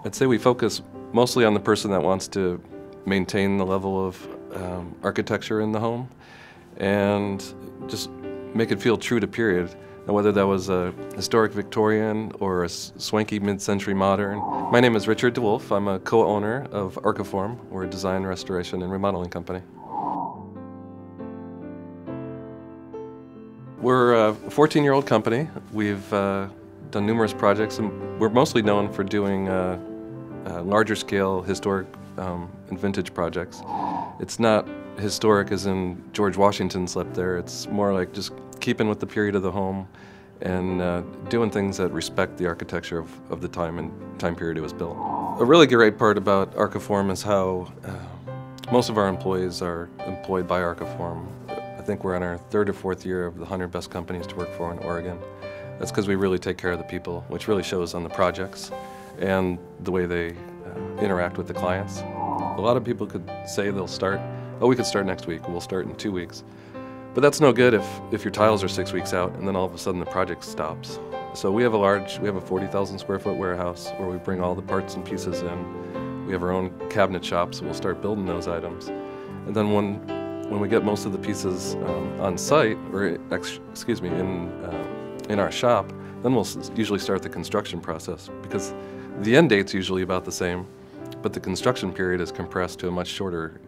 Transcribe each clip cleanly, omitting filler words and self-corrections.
I'd say we focus mostly on the person that wants to maintain the level of architecture in the home and just make it feel true to period. Now, whether that was a historic Victorian or a swanky mid-century modern. My name is Richard DeWolf. I'm a co-owner of Arciform. We're a design, restoration, and remodeling company. We're a 14-year-old company. We've done numerous projects, and we're mostly known for doing larger scale historic and vintage projects. It's not historic as in George Washington slept there. It's more like just keeping with the period of the home and doing things that respect the architecture of the time and time period it was built. A really great part about Arciform is how most of our employees are employed by Arciform. I think we're in our 3rd or 4th year of the 100 best companies to work for in Oregon. That's because we really take care of the people, which really shows on the projects and the way they interact with the clients. A lot of people could say they'll start, oh, we could start next week, we'll start in 2 weeks. But that's no good if your tiles are 6 weeks out and then all of a sudden the project stops. So we have a 40,000 square foot warehouse where we bring all the parts and pieces in. We have our own cabinet shop, so we'll start building those items. And then when we get most of the pieces on site, or excuse me, in our shop, then we'll usually start the construction process, because the end date's usually about the same, but the construction period is compressed to a much shorter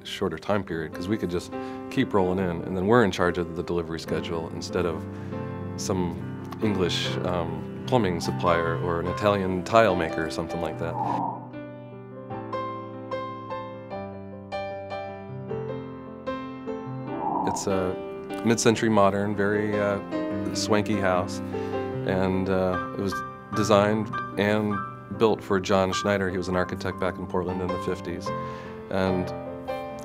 time period, because we could just keep rolling in, and then we're in charge of the delivery schedule instead of some English plumbing supplier or an Italian tile maker or something like that. It's a mid-century modern, very swanky house, and it was designed and built for John Schneider. He was an architect back in Portland in the 50s, and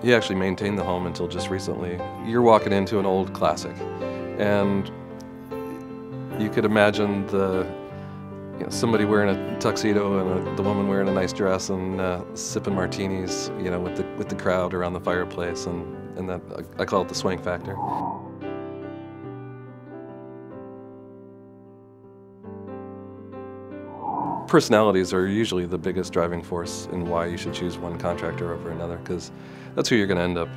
he actually maintained the home until just recently. You're walking into an old classic, and you could imagine somebody wearing a tuxedo and the woman wearing a nice dress and sipping martinis, with the crowd around the fireplace, and that I call it the swank factor. Personalities are usually the biggest driving force in why you should choose one contractor over another, because that's who you're going to end up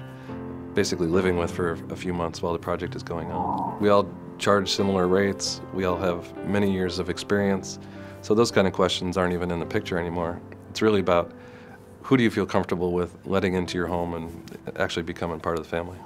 basically living with for a few months while the project is going on. We all charge similar rates, we all have many years of experience, so those kind of questions aren't even in the picture anymore. It's really about who do you feel comfortable with letting into your home and actually becoming part of the family.